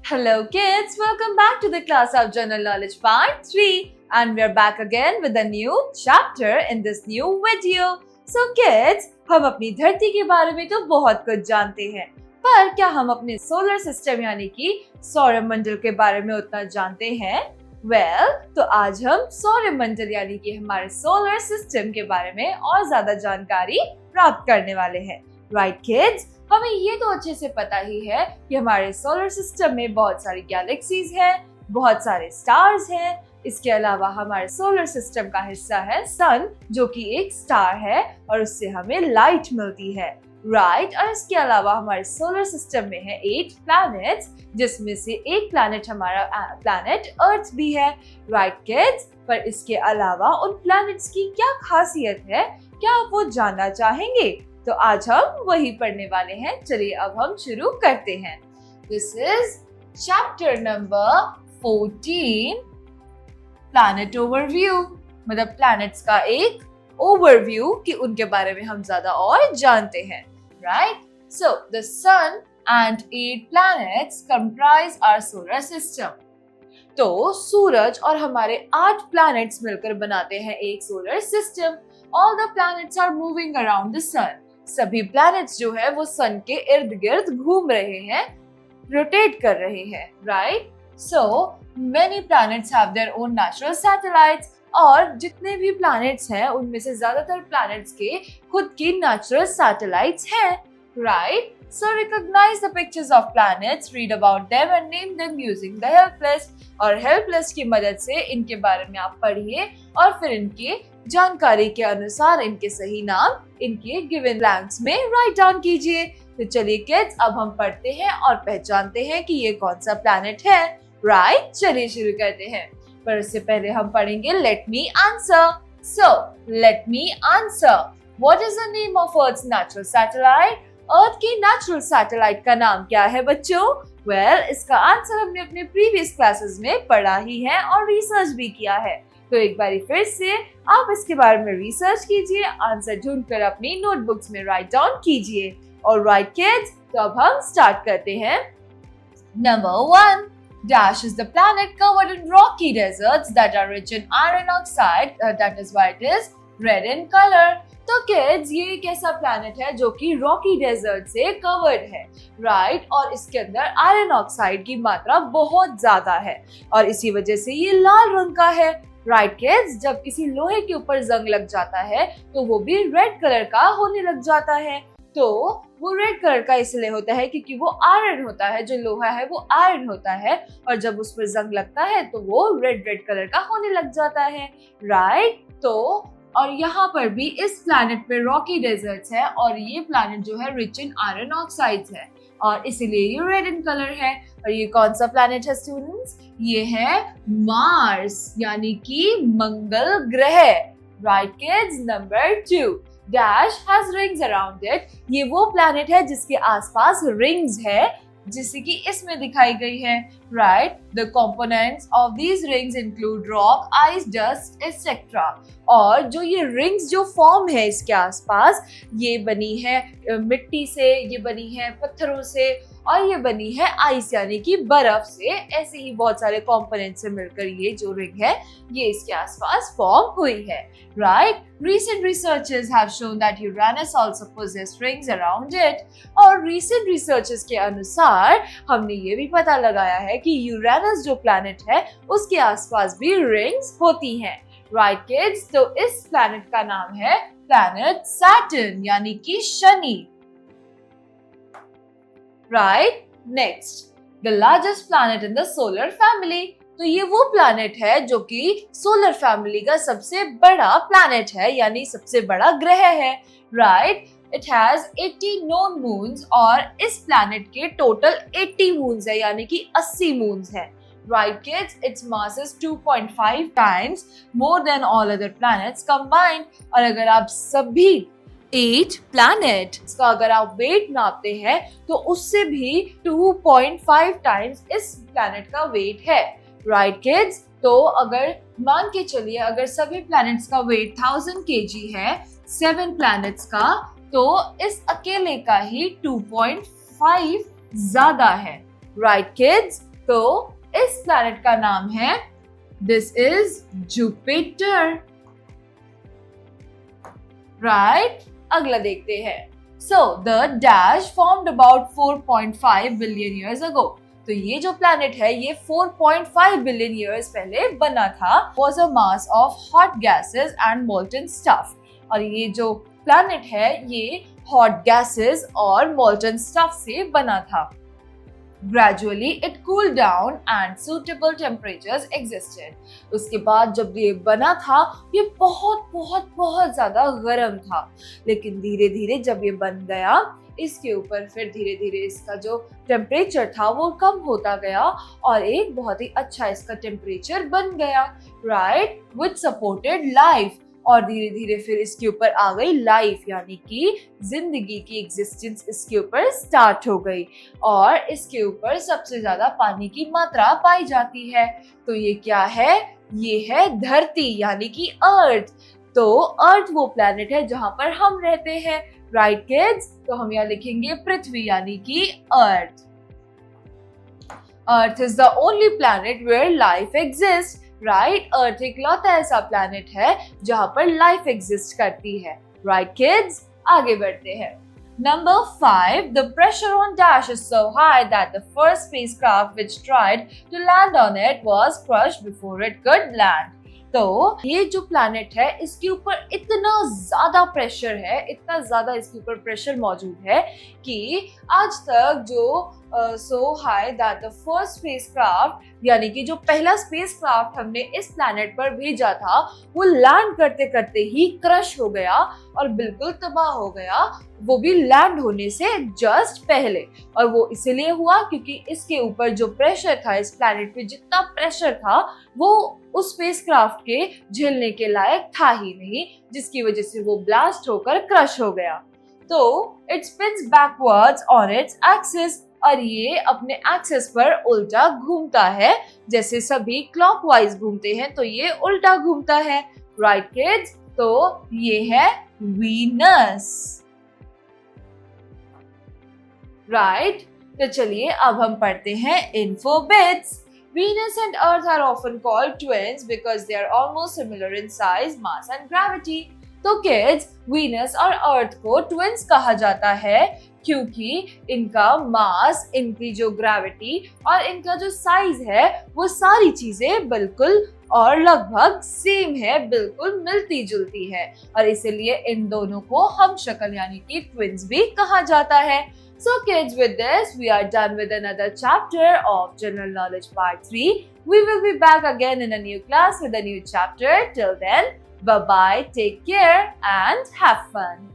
Hello kids, welcome back to the class of General Knowledge Part 3 and we are back again with a new chapter in this new video. So kids, हम अपनी धरती के बारे में तो बहुत कुछ जानते हैं, पर क्या हम अपने सोलर सिस्टम यानी कि सौरमंडल के बारे में उतना जानते हैं? तो आज हम सौरमंडल यानी कि हमारे सोलर सिस्टम के बारे में और ज्यादा जानकारी प्राप्त करने वाले हैं। राइट किड्स, हमें ये तो अच्छे से पता ही है कि हमारे सोलर सिस्टम में बहुत सारी गैलेक्सीज हैं, बहुत सारे स्टार्स हैं। इसके अलावा हमारे सोलर सिस्टम का हिस्सा है सन, जो कि एक स्टार है और उससे हमें लाइट मिलती है। राइट, और इसके अलावा हमारे सोलर सिस्टम में है 8 प्लैनेट्स, जिसमें से एक प्लैनेट हमारा प्लैनेट अर्थ भी है। राइट किड्स, पर इसके अलावा उन प्लैनेट्स की क्या खासियत है, क्या आप वो जानना चाहेंगे? तो आज हम वही पढ़ने वाले हैं। चलिए अब हम शुरू करते हैं। This is chapter number 14, planet overview, मतलब प्लैनेट्स का एक ओवरव्यू कि उनके बारे में हम ज्यादा और जानते हैं। Right, so the sun and 8 planets comprise our solar system. तो सूरज और हमारे 8 प्लैनेट्स मिलकर बनाते हैं एक solar system. All the planets are moving around the sun. सभी प्लैनेट्स जो है वो सन के इर्द गिर्द घूम रहे हैं, रोटेट कर रहे हैं। Right, so many planets have their own natural satellites. और जितने भी प्लैनेट्स हैं उनमें से ज्यादातर प्लैनेट्स के खुद की नेचुरल सैटेलाइट्स हैं। Right, so recognize the pictures of planets, read about them and name them using the help list. और हेल्प लिस्ट की मदद से इनके बारे में आप पढ़िए और फिर इनके जानकारी के अनुसार इनके सही नाम इनके गिवन ब्लैंक्स में राइट डाउन कीजिए। तो चलिए किड्स, अब हम पढ़ते हैं और पहचानते हैं कि ये कौन सा प्लैनेट है। राइट, चलिए शुरू करते हैं। पर उससे पहले हम पढ़ेंगे let me answer. So let me answer, what is the name of Earth's natural satellite? Earth की नेचुरल सैटेलाइट का नाम क्या है बच्चों? इसका आंसर हमने अपने प्रीवियस क्लासेस में पढ़ा ही है और रिसर्च भी किया है। तो एक बार फिर से आप इसके बारे में रिसर्च कीजिए, आंसर ढूंढकर अपनी नोटबुक्स में राइट डाउन कीजिए। ऑलराइट किड्स, तो अब हम स्टार्ट करते हैं। Number 1, Dash is the planet covered in rocky deserts that are rich in iron oxide, that is why it is red in color. तो किड्स, ये एक ऐसा प्लैनेट है जो कि रॉकी डेजर्ट से कवर्ड है। राइट, और इसके अंदर आयरन ऑक्साइड की मात्रा बहुत ज्यादा है और इसी वजह से ये लाल रंग का है। राइट किड्स, जब किसी लोहे के ऊपर जंग लग जाता है तो वो भी रेड कलर का होने लग जाता है। तो वो रेड कलर का इसलिए होता है क्योंकि वो आयरन होता है, जो लोहा है वो आयरन होता है और जब उस पर जंग लगता है तो वो रेड कलर का होने लग जाता है। राइट, तो और यहाँ पर भी इस प्लैनेट पे रॉकी डेजर्ट्स है और ये प्लैनेट जो है रिच इन आयरन ऑक्साइड्स है और इसीलिए ये रेड इन कलर है। और ये कौन सा प्लैनेट है स्टूडेंट्स? ये है मार्स, यानी कि मंगल ग्रह। Right kids, number 2, dash has rings around it. ये वो प्लैनेट है जिसके आसपास रिंग्स है, जिससे कि इसमें दिखाई गई है। Right, the components of these rings include rock, ice, dust etcetera. और जो ये रिंग्स जो फॉर्म है इसके आसपास, ये बनी है मिट्टी से, ये बनी है पत्थरों से और ये बनी है आइस यानी कि बर्फ से। ऐसे ही बहुत सारे कंपोनेंट से मिलकर ये जो रिंग है ये इसके आसपास फॉर्म हुई है। Right, recent researchers have shown that Uranus also possesses rings around it. और recent researchers के अनुसार हमने ये भी पता लगाया है कि यूरेनस जो प्लैनेट है उसके आसपास भी रिंग्स होती हैं। राइट किड्स, तो इस प्लैनेट का नाम है प्लैनेट सैटर्न यानी कि Shani. Right, next, the largest planet in the solar family. तो ये वो प्लैनेट है जो कि सोलर फैमिली का सबसे बड़ा प्लैनेट है, यानी सबसे बड़ा ग्रह है। Right, it has 80 known moons और इस प्लैनेट के टोटल 80 मून्स है, यानी कि 80 मून्स है। Right kids, its mass is 2.5 times more than all other planets combined. और अगर आप सभी 8 प्लैनेट्स का अगर आप वेट नापते हैं तो उससे भी 2.5 टाइम्स इस प्लैनेट का वेट है। राइट किड्स, तो अगर मान के चलिए अगर सभी प्लैनेट्स का वेट 1000 kg है 7 प्लैनेट्स का, तो इस अकेले का ही 2.5 ज्यादा है। राइट किड्स, तो इस प्लैनेट का नाम है, दिस इज जुपिटर, राइट। अगला देखते हैं। So the dash formed about 4.5 billion years ago. तो ये जो प्लैनेट है ये 4.5 बिलियन ईयर्स पहले बना था। Was a mass of hot gases and molten stuff. और ये जो प्लैनेट है ये हॉट गैसेस और मोल्टन स्टफ से बना था। Gradually it cooled down and suitable temperatures existed. उसके बाद जब ये बना था ये बहुत बहुत बहुत ज्यादा गर्म था, लेकिन धीरे धीरे जब ये बन गया इसके ऊपर फिर धीरे धीरे इसका जो टेम्परेचर था वो कम होता गया और एक बहुत ही अच्छा इसका टेम्परेचर बन गया, राइट, विच सपोर्टेड लाइफ। और धीरे धीरे फिर इसके ऊपर आ गई लाइफ, यानी कि जिंदगी की एग्जिस्टेंस इसके ऊपर स्टार्ट हो गई और इसके ऊपर सबसे ज्यादा पानी की मात्रा पाई जाती है। तो ये क्या है? ये है धरती, यानी कि अर्थ। तो अर्थ वो प्लैनेट है जहां पर हम रहते हैं, राइट किड्स। तो हम यहाँ लिखेंगे पृथ्वी, यानी कि Earth. Earth is the only planet where life exist, right. Earth इकलौता ऐसा प्लैनेट है जहां पर लाइफ एग्जिस्ट करती है, राइट किड्स। आगे बढ़ते हैं। Number 5, the pressure on Dash is so high that the first spacecraft which tried to land on it was crushed before it could land. तो ये जो प्लैनेट है इसके ऊपर इतना ज्यादा प्रेशर है, इतना ज्यादा इसके ऊपर प्रेशर मौजूद है कि आज तक जो so high that the first spacecraft, यानी कि जो पहला स्पेसक्राफ्ट हमने इस प्लैनेट पर भेजा था वो लैंड करते करते ही क्रश हो गया और बिल्कुल तबाह हो गया, वो भी लैंड होने से जस्ट पहले। और वो इसीलिए हुआ क्योंकि इसके ऊपर जो प्रेशर था, इस प्लैनेट पे जितना प्रेशर था वो उस स्पेसक्राफ्ट के झेलने के लायक था ही नहीं, जिसकी वजह से वो ब्लास्ट होकर क्रश हो गया। तो it spins backwards on its axis, और ये अपने एक्सिस पर उल्टा घूमता है, जैसे सभी क्लॉकवाइज घूमते हैं तो ये उल्टा घूमता है, राइट किड्स। तो ये है वीनस, राइट। तो चलिए अब हम पढ़ते हैं info bits. Venus and Earth are often called twins because they are almost similar in size, mass and gravity. तो kids, Venus और Earth को twins कहा जाता है क्योंकि इनका मास, इनकी जो ग्रेविटी और इनका जो साइज है वो सारी चीजें बिल्कुल और लगभग सेम है, बिल्कुल मिलती जुलती है, और इसीलिए इन दोनों को हम शक्ल यानी कि ट्विन्स भी कहा जाता है। So kids, with this we are done with another chapter of General Knowledge Part 3. We will be back again in a new class with a new chapter. Till then, bye bye, take care and have fun.